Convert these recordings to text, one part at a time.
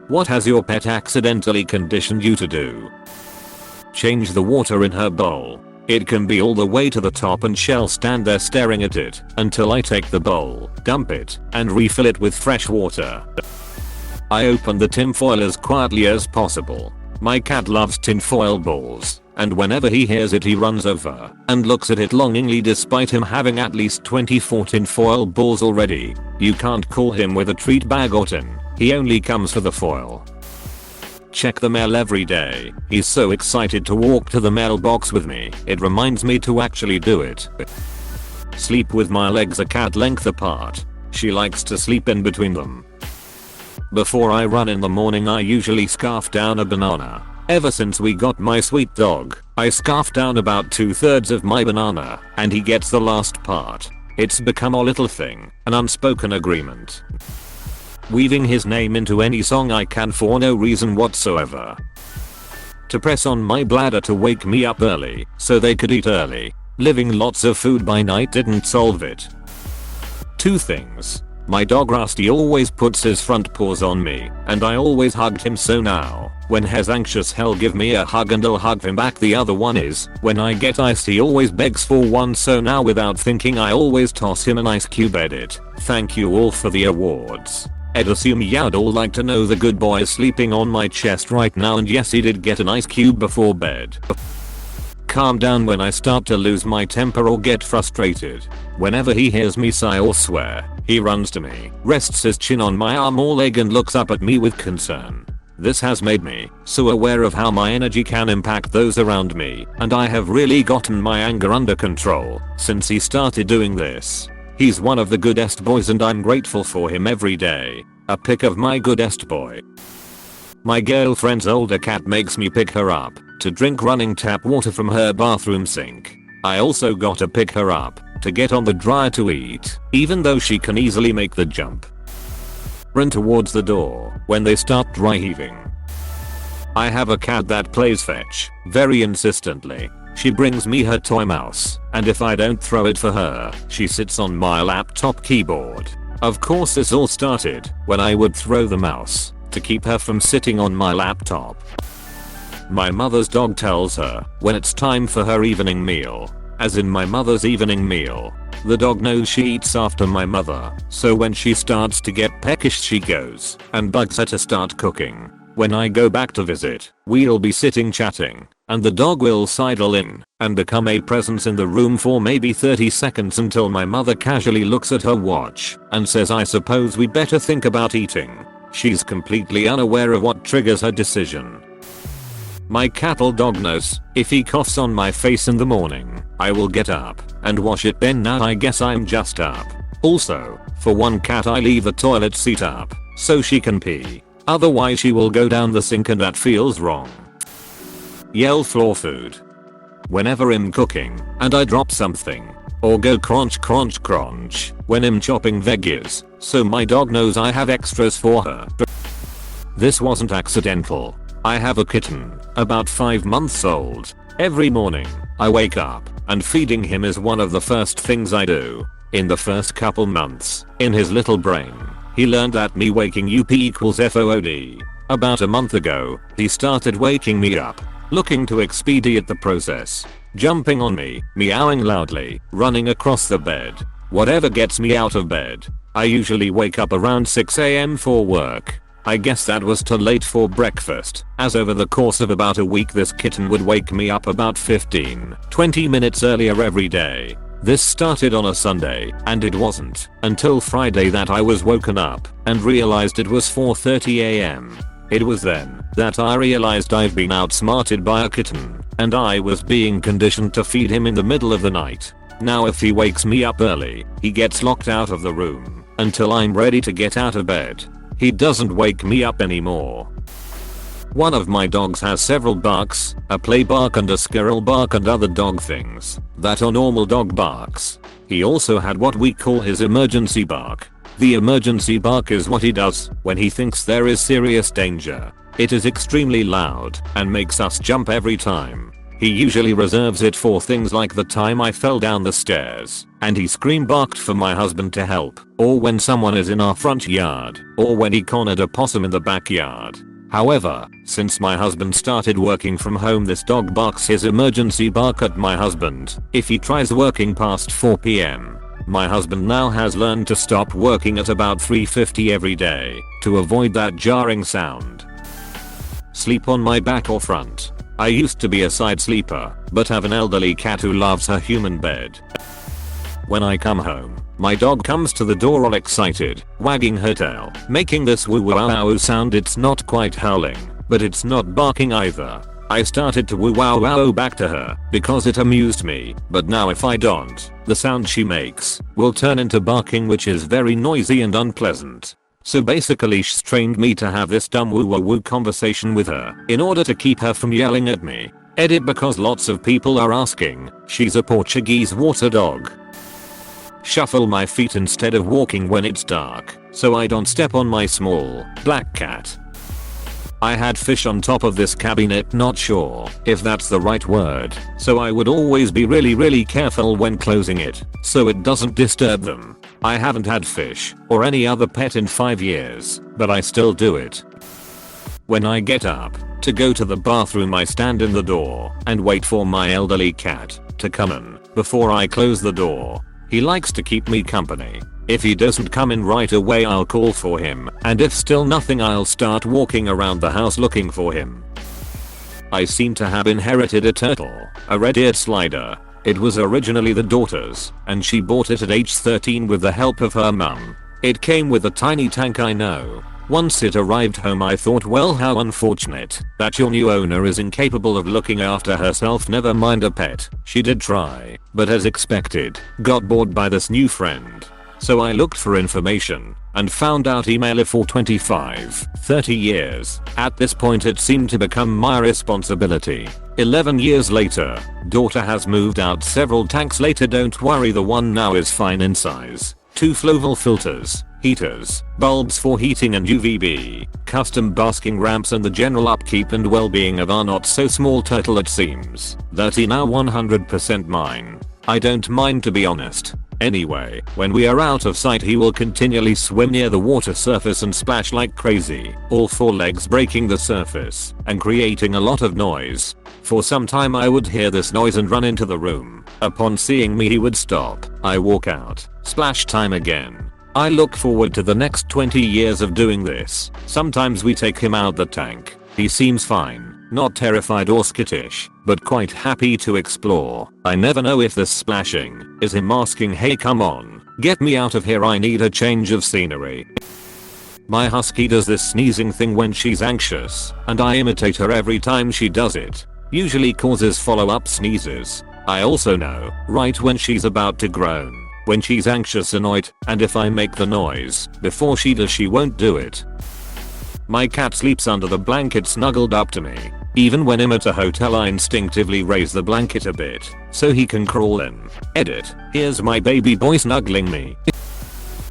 What has your pet accidentally conditioned you to do? Change the water in her bowl. It can be all the way to the top and she'll stand there staring at it until I take the bowl, dump it, and refill it with fresh water. I open the tinfoil as quietly as possible. My cat loves tinfoil balls, and whenever he hears it he runs over and looks at it longingly despite him having at least 24 tinfoil balls already. You can't call him with a treat bag or tin. He only comes for the foil. Check the mail every day. He's so excited to walk to the mailbox with me. It reminds me to actually do it. Sleep with my legs a cat length apart. She likes to sleep in between them. Before I run in the morning I usually scarf down a banana. Ever since we got my sweet dog, I scarf down about 2/3 of my banana and he gets the last part. It's become a little thing, an unspoken agreement. Weaving his name into any song I can for no reason whatsoever. To press on my bladder to wake me up early so they could eat early. Living lots of food by night didn't solve it. 2 things. My dog Rusty always puts his front paws on me and I always hugged him, so now when he's anxious he'll give me a hug and I'll hug him back. The other one is when I get iced he always begs for one, so now without thinking I always toss him an ice cube. Edit. Thank you all for the awards. I'd assume you'd all like to know the good boy is sleeping on my chest right now, and yes, he did get an ice cube before bed. Calm down when I start to lose my temper or get frustrated. Whenever he hears me sigh or swear, he runs to me, rests his chin on my arm or leg and looks up at me with concern. This has made me so aware of how my energy can impact those around me, and I have really gotten my anger under control since he started doing this. He's one of the goodest boys and I'm grateful for him every day. A pic of my goodest boy. My girlfriend's older cat makes me pick her up to drink running tap water from her bathroom sink. I also gotta pick her up to get on the dryer to eat, even though she can easily make the jump. Run towards the door when they start dry heaving. I have a cat that plays fetch very insistently. She brings me her toy mouse, and if I don't throw it for her, she sits on my laptop keyboard. Of course this all started when I would throw the mouse to keep her from sitting on my laptop. My mother's dog tells her when it's time for her evening meal, as in my mother's evening meal. The dog knows she eats after my mother, so when she starts to get peckish she goes and bugs her to start cooking. When I go back to visit, we'll be sitting chatting, and the dog will sidle in and become a presence in the room for maybe 30 seconds until my mother casually looks at her watch and says, I suppose we better think about eating. She's completely unaware of what triggers her decision. My cattle dog knows if he coughs on my face in the morning, I will get up and wash it. Then now I guess I'm just up. Also, for one cat I leave the toilet seat up so she can pee. Otherwise she will go down the sink and that feels wrong. Yell for food. Whenever I'm cooking and I drop something or go crunch crunch crunch when I'm chopping veggies, so my dog knows I have extras for her. This wasn't accidental. I have a kitten, about 5 months old. Every morning, I wake up and feeding him is one of the first things I do. In the first couple months, in his little brain, he learned that me waking up equals FOOD. About a month ago, he started waking me up, looking to expedite the process, jumping on me, meowing loudly, running across the bed. Whatever gets me out of bed. I usually wake up around 6 AM for work. I guess that was too late for breakfast, as over the course of about a week this kitten would wake me up about 15-20 minutes earlier every day. This started on a Sunday, and it wasn't until Friday that I was woken up and realized it was 4:30 AM. It was then that I realized I've been outsmarted by a kitten, and I was being conditioned to feed him in the middle of the night. Now if he wakes me up early, he gets locked out of the room until I'm ready to get out of bed. He doesn't wake me up anymore. One of my dogs has several barks, a play bark and a squirrel bark and other dog things that are normal dog barks. He also had what we call his emergency bark. The emergency bark is what he does when he thinks there is serious danger. It is extremely loud and makes us jump every time. He usually reserves it for things like the time I fell down the stairs and he scream barked for my husband to help, or when someone is in our front yard, or when he cornered a possum in the backyard. However, since my husband started working from home, this dog barks his emergency bark at my husband if he tries working past 4 p.m. My husband now has learned to stop working at about 3:50 every day to avoid that jarring sound. Sleep on my back or front. I used to be a side sleeper, but have an elderly cat who loves her human bed. When I come home, my dog comes to the door all excited, wagging her tail, making this woo woo wow sound. It's not quite howling, but it's not barking either. I started to woo wow wow back to her because it amused me, but now if I don't, the sound she makes will turn into barking, which is very noisy and unpleasant. So basically she's trained me to have this dumb woo woo woo conversation with her in order to keep her from yelling at me. Edit because lots of people are asking. She's a Portuguese water dog. Shuffle my feet instead of walking when it's dark so I don't step on my small black cat. I had fish on top of this cabinet, not sure if that's the right word, so I would always be really careful when closing it so it doesn't disturb them. I haven't had fish or any other pet in 5 years, but I still do it. When I get up to go to the bathroom, I stand in the door and wait for my elderly cat to come in before I close the door. He likes to keep me company. If he doesn't come in right away, I'll call for him, and if still nothing, I'll start walking around the house looking for him. I seem to have inherited a turtle, a red-eared slider. It was originally the daughter's, and she bought it at age 13 with the help of her mum. It came with a tiny tank, I know. Once it arrived home, I thought, well, how unfortunate that your new owner is incapable of looking after herself, never mind a pet. She did try, but as expected, got bored by this new friend. So I looked for information and found out email for 30 years. At this point it seemed to become my responsibility. 11 years later, daughter has moved out. Several tanks later, don't worry, the one now is fine in size. 2 Floval filters, heaters, bulbs for heating and UVB, custom basking ramps, and the general upkeep and well-being of our not so small turtle. It seems that he now 100% mine. I don't mind, to be honest. Anyway, when we are out of sight, he will continually swim near the water surface and splash like crazy, all 4 legs breaking the surface and creating a lot of noise. For some time I would hear this noise and run into the room. Upon seeing me, he would stop. I walk out. Splash time again. I look forward to the next 20 years of doing this. Sometimes we take him out the tank. He seems fine. Not terrified or skittish, but quite happy to explore. I never know if this splashing is him asking, hey, come on, get me out of here, I need a change of scenery. My husky does this sneezing thing when she's anxious, and I imitate her every time she does it. Usually causes follow-up sneezes. I also know right when she's about to groan, when she's anxious, annoyed, and if I make the noise before she does, she won't do it. My cat sleeps under the blanket snuggled up to me. Even when I'm at a hotel, I instinctively raise the blanket a bit so he can crawl in. Edit. Here's my baby boy snuggling me.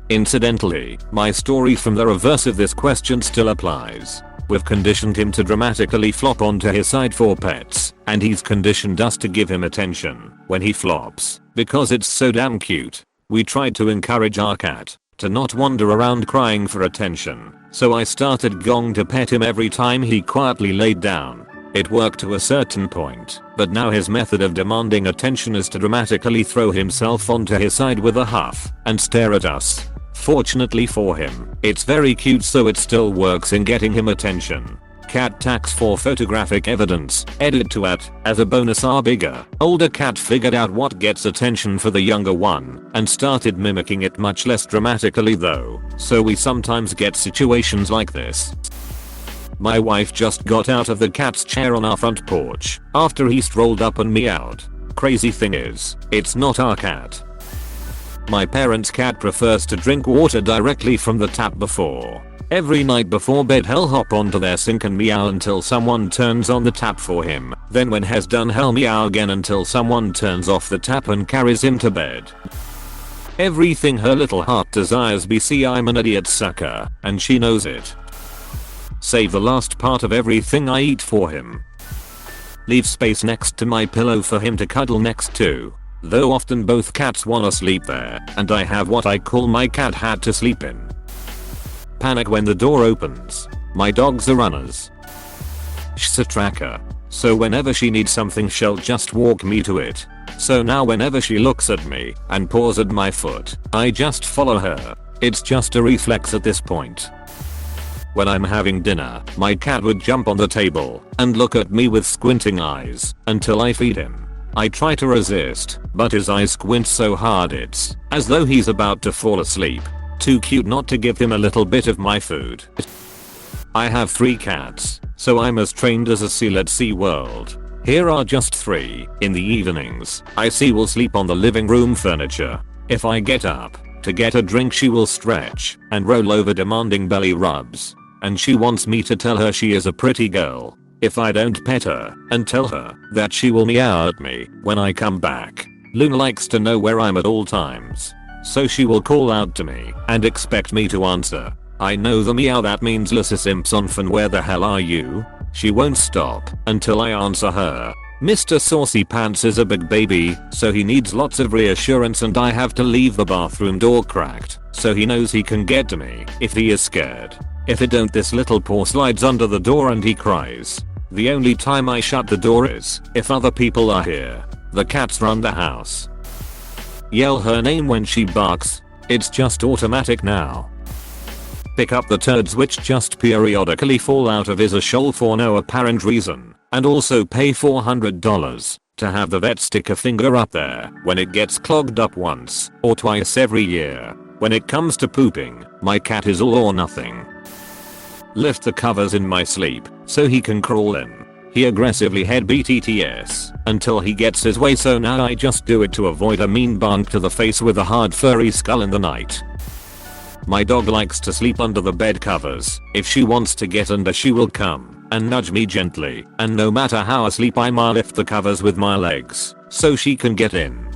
Incidentally, my story from the reverse of this question still applies. We've conditioned him to dramatically flop onto his side for pets, and he's conditioned us to give him attention when he flops because it's so damn cute. We tried to encourage our cat to not wander around crying for attention, so I started going to pet him every time he quietly laid down. It worked to a certain point, but now his method of demanding attention is to dramatically throw himself onto his side with a huff and stare at us. Fortunately for him, it's very cute, so it still works in getting him attention. Cat tax for photographic evidence. Edit to at, as a bonus, our bigger, older cat figured out what gets attention for the younger one and started mimicking it, much less dramatically though, so we sometimes get situations like this. My wife just got out of the cat's chair on our front porch after he strolled up and meowed. Crazy thing is, it's not our cat. My parents' cat prefers to drink water directly from the tap before. Every night before bed, he'll hop onto their sink and meow until someone turns on the tap for him. Then when he's done, he'll meow again until someone turns off the tap and carries him to bed. Everything her little heart desires. BC, I'm an idiot sucker, and she knows it. Save the last part of everything I eat for him. leave space next to my pillow for him to cuddle next to. Though often both cats wanna sleep there, and I have what I call my cat hat to sleep in. Panic when the door opens. My dogs are runners. She's a tracker. So whenever she needs something she'll just walk me to it. So now whenever she looks at me and paws at my foot, I just follow her. It's just a reflex at this point. When I'm having dinner, my cat would jump on the table and look at me with squinting eyes until I feed him. I try to resist, but his eyes squint so hard it's as though he's about to fall asleep. Too cute not to give him a little bit of my food. I have 3 cats, so I'm as trained as a seal at SeaWorld. Here are just 3. In the evenings, I see will sleep on the living room furniture. If I get up to get a drink she will stretch and roll over demanding belly rubs. And she wants me to tell her she is a pretty girl. If I don't pet her and tell her that she will meow at me when I come back. Luna likes to know where I'm at all times. So she will call out to me and expect me to answer. I know the meow that means Lisa Simpson, where the hell are you? She won't stop until I answer her. Mr. Saucy Pants is a big baby, so he needs lots of reassurance, and I have to leave the bathroom door cracked so he knows he can get to me if he is scared. If it don't, this little paw slides under the door and he cries. The only time I shut the door is if other people are here. The cats run the house. Yell her name when she barks. It's just automatic now. Pick up the turds which just periodically fall out of his shoal for no apparent reason, and also pay $400 to have the vet stick a finger up there when it gets clogged up once or twice every year. When it comes to pooping, my cat is all or nothing. Lift the covers in my sleep so he can crawl in. He aggressively head BTTS until he gets his way, so now I just do it to avoid a mean bonk to the face with a hard furry skull in the night. My dog likes to sleep under the bed covers. If she wants to get under she will come and nudge me gently, and no matter how asleep I'm, I'll lift the covers with my legs so she can get in.